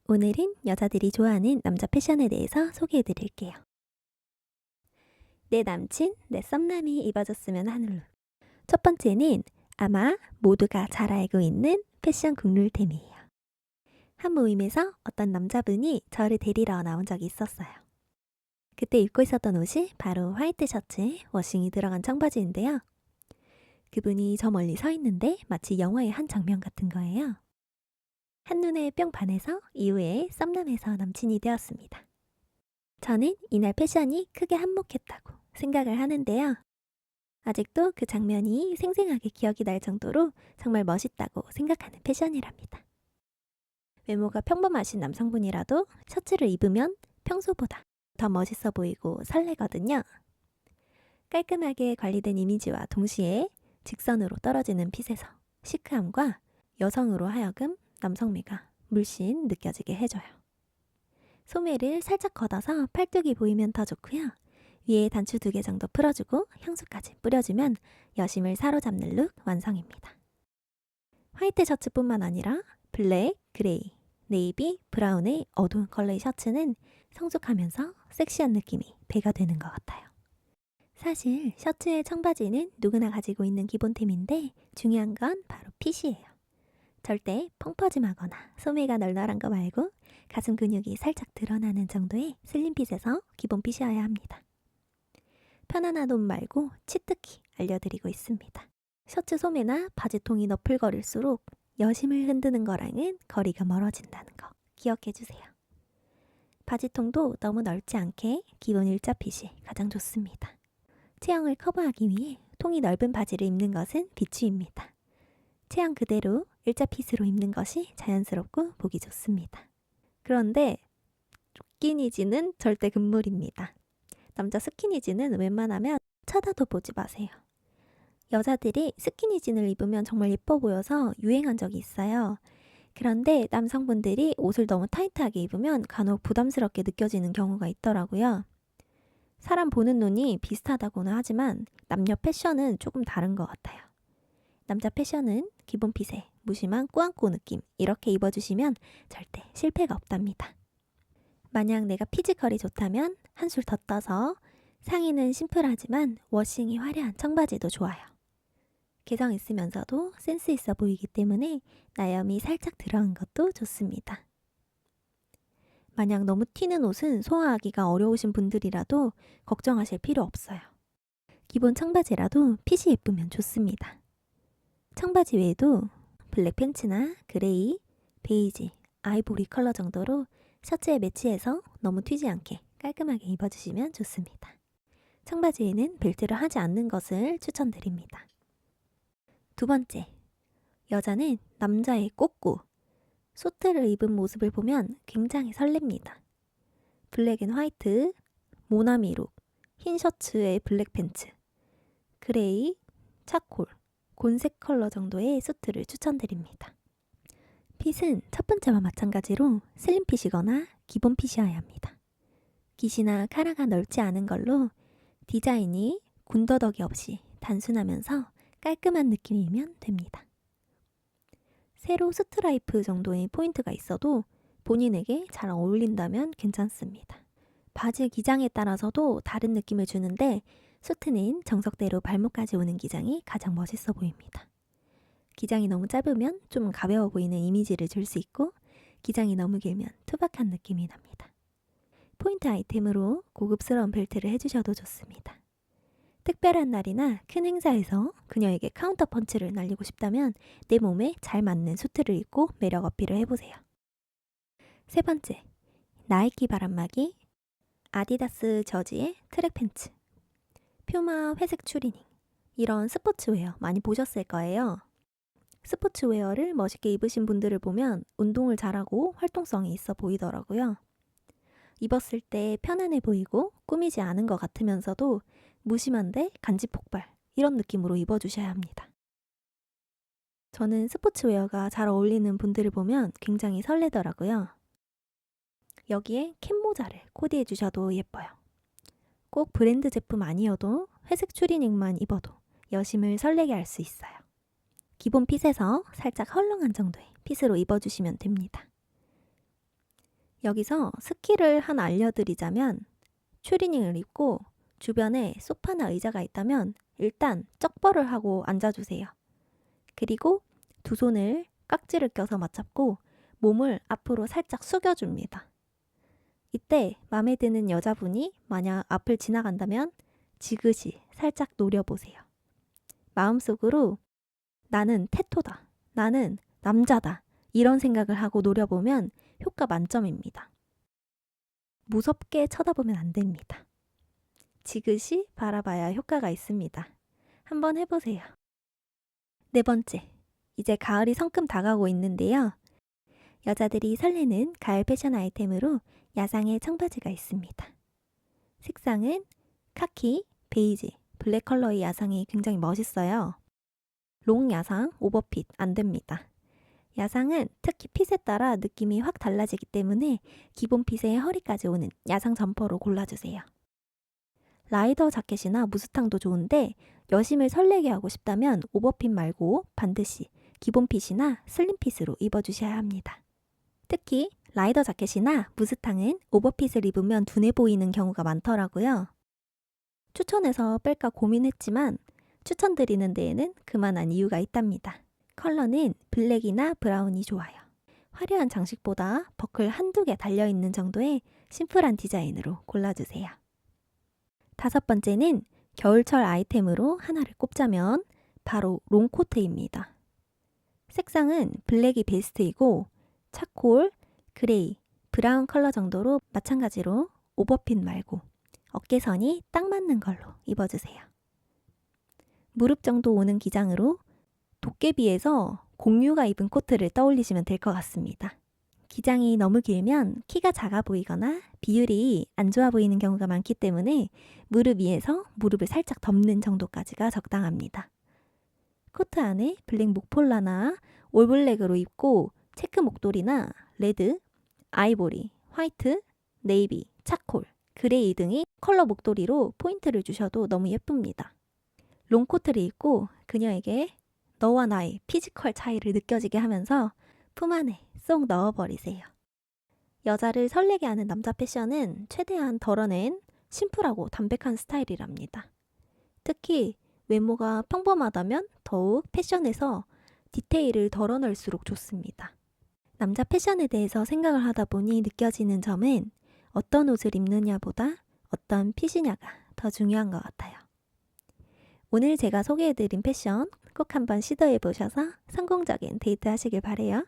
오늘은 여자들이 좋아하는 남자 패션에 대해서 소개해 드릴게요. 내 남친, 내 썸남이 입어줬으면 하는 룩. 첫 번째는 아마 모두가 잘 알고 있는 패션 국룰템이에요. 한 모임에서 어떤 남자분이 저를 데리러 나온 적이 있었어요. 그때 입고 있었던 옷이 바로 화이트 셔츠에 워싱이 들어간 청바지인데요. 그분이 저 멀리 서 있는데 마치 영화의 한 장면 같은 거예요. 한눈에 뿅 반해서 이후에 썸남에서 남친이 되었습니다. 저는 이날 패션이 크게 한몫했다고 생각을 하는데요. 아직도 그 장면이 생생하게 기억이 날 정도로 정말 멋있다고 생각하는 패션이랍니다. 외모가 평범하신 남성분이라도 셔츠를 입으면 평소보다 더 멋있어 보이고 설레거든요. 깔끔하게 관리된 이미지와 동시에 직선으로 떨어지는 핏에서 시크함과 여성으로 하여금 남성미가 물씬 느껴지게 해줘요. 소매를 살짝 걷어서 팔뚝이 보이면 더 좋고요. 위에 단추 2개 정도 풀어주고 향수까지 뿌려주면 여심을 사로잡는 룩 완성입니다. 화이트 셔츠뿐만 아니라 블랙, 그레이, 네이비, 브라운의 어두운 컬러의 셔츠는 성숙하면서 섹시한 느낌이 배가 되는 것 같아요. 사실 셔츠의 청바지는 누구나 가지고 있는 기본템인데 중요한 건 바로 핏이에요. 절대 펑퍼짐하거나 소매가 널널한 거 말고 가슴 근육이 살짝 드러나는 정도의 슬림핏에서 기본 핏이어야 합니다. 편안한 옷 말고 치트키 알려드리고 있습니다. 셔츠 소매나 바지통이 너풀거릴수록 여심을 흔드는 거랑은 거리가 멀어진다는 거 기억해주세요. 바지통도 너무 넓지 않게 기본 일자핏이 가장 좋습니다. 체형을 커버하기 위해 통이 넓은 바지를 입는 것은 비추입니다. 체형 그대로 일자핏으로 입는 것이 자연스럽고 보기 좋습니다. 그런데 스키니지는 절대 금물입니다. 남자 스키니지는 웬만하면 쳐다도 보지 마세요. 여자들이 스키니진을 입으면 정말 예뻐 보여서 유행한 적이 있어요. 그런데 남성분들이 옷을 너무 타이트하게 입으면 간혹 부담스럽게 느껴지는 경우가 있더라고요. 사람 보는 눈이 비슷하다고는 하지만 남녀 패션은 조금 다른 것 같아요. 남자 패션은 기본 핏에 무심한 꾸안꾸 느낌 이렇게 입어주시면 절대 실패가 없답니다. 만약 내가 피지컬이 좋다면 한술 더 떠서 상의는 심플하지만 워싱이 화려한 청바지도 좋아요. 개성 있으면서도 센스 있어 보이기 때문에 나염이 살짝 들어간 것도 좋습니다. 만약 너무 튀는 옷은 소화하기가 어려우신 분들이라도 걱정하실 필요 없어요. 기본 청바지라도 핏이 예쁘면 좋습니다. 청바지 외에도 블랙 팬츠나 그레이, 베이지, 아이보리 컬러 정도로 셔츠에 매치해서 너무 튀지 않게 깔끔하게 입어주시면 좋습니다. 청바지에는 벨트를 하지 않는 것을 추천드립니다. 두 번째, 여자는 남자의 꼬꾸, 소트를 입은 모습을 보면 굉장히 설렙니다. 블랙 앤 화이트, 모나미 룩, 흰 셔츠에 블랙 팬츠, 그레이, 차콜, 곤색 컬러 정도의 수트를 추천드립니다. 핏은 첫 번째와 마찬가지로 슬림핏이거나 기본 핏이어야 합니다. 깃이나 카라가 넓지 않은 걸로 디자인이 군더더기 없이 단순하면서 깔끔한 느낌이면 됩니다. 세로 스트라이프 정도의 포인트가 있어도 본인에게 잘 어울린다면 괜찮습니다. 바지 기장에 따라서도 다른 느낌을 주는데 수트는 정석대로 발목까지 오는 기장이 가장 멋있어 보입니다. 기장이 너무 짧으면 좀 가벼워 보이는 이미지를 줄 수 있고 기장이 너무 길면 투박한 느낌이 납니다. 포인트 아이템으로 고급스러운 벨트를 해주셔도 좋습니다. 특별한 날이나 큰 행사에서 그녀에게 카운터 펀치를 날리고 싶다면 내 몸에 잘 맞는 수트를 입고 매력 어필을 해보세요. 세 번째, 나이키 바람막이, 아디다스 저지의 트랙 팬츠, 퓨마 회색 추리닝 이런 스포츠웨어 많이 보셨을 거예요. 스포츠웨어를 멋있게 입으신 분들을 보면 운동을 잘하고 활동성이 있어 보이더라고요. 입었을 때 편안해 보이고 꾸미지 않은 것 같으면서도 무심한데 간지 폭발 이런 느낌으로 입어주셔야 합니다. 저는 스포츠웨어가 잘 어울리는 분들을 보면 굉장히 설레더라고요. 여기에 캡모자를 코디해 주셔도 예뻐요. 꼭 브랜드 제품 아니어도 회색 추리닝만 입어도 여심을 설레게 할 수 있어요. 기본 핏에서 살짝 헐렁한 정도의 핏으로 입어주시면 됩니다. 여기서 스킬을 하나 알려드리자면 추리닝을 입고 주변에 소파나 의자가 있다면 일단 쩍벌을 하고 앉아주세요. 그리고 두 손을 깍지를 껴서 맞잡고 몸을 앞으로 살짝 숙여줍니다. 이때 마음에 드는 여자분이 만약 앞을 지나간다면 지그시 살짝 노려보세요. 마음속으로 나는 테토다, 나는 남자다 이런 생각을 하고 노려보면 효과 만점입니다. 무섭게 쳐다보면 안 됩니다. 지그시 바라봐야 효과가 있습니다. 한번 해보세요. 네 번째, 이제 가을이 성큼 다가오고 있는데요. 여자들이 설레는 가을 패션 아이템으로 야상의 청바지가 있습니다. 색상은 카키, 베이지, 블랙 컬러의 야상이 굉장히 멋있어요. 롱 야상, 오버핏 안 됩니다. 야상은 특히 핏에 따라 느낌이 확 달라지기 때문에 기본 핏의 허리까지 오는 야상 점퍼로 골라주세요. 라이더 자켓이나 무스탕도 좋은데 여심을 설레게 하고 싶다면 오버핏 말고 반드시 기본 핏이나 슬림 핏으로 입어주셔야 합니다. 특히 라이더 자켓이나 무스탕은 오버핏을 입으면 둔해 보이는 경우가 많더라고요. 추천해서 뺄까 고민했지만 추천드리는 데에는 그만한 이유가 있답니다. 컬러는 블랙이나 브라운이 좋아요. 화려한 장식보다 버클 한두 개 달려있는 정도의 심플한 디자인으로 골라주세요. 다섯 번째는 겨울철 아이템으로 하나를 꼽자면 바로 롱코트입니다. 색상은 블랙이 베스트이고 차콜, 그레이, 브라운 컬러 정도로 마찬가지로 오버핏 말고 어깨선이 딱 맞는 걸로 입어주세요. 무릎 정도 오는 기장으로 도깨비에서 공유가 입은 코트를 떠올리시면 될 것 같습니다. 기장이 너무 길면 키가 작아 보이거나 비율이 안 좋아 보이는 경우가 많기 때문에 무릎 위에서 무릎을 살짝 덮는 정도까지가 적당합니다. 코트 안에 블랙 목폴라나 올블랙으로 입고 체크 목도리나 레드, 아이보리, 화이트, 네이비, 차콜, 그레이 등의 컬러 목도리로 포인트를 주셔도 너무 예쁩니다. 롱코트를 입고 그녀에게 너와 나의 피지컬 차이를 느껴지게 하면서 품 안에 쏙 넣어버리세요. 여자를 설레게 하는 남자 패션은 최대한 덜어낸 심플하고 담백한 스타일이랍니다. 특히 외모가 평범하다면 더욱 패션에서 디테일을 덜어낼수록 좋습니다. 남자 패션에 대해서 생각을 하다 보니 느껴지는 점은 어떤 옷을 입느냐보다 어떤 핏이냐가 더 중요한 것 같아요. 오늘 제가 소개해드린 패션 꼭 한번 시도해보셔서 성공적인 데이트 하시길 바래요.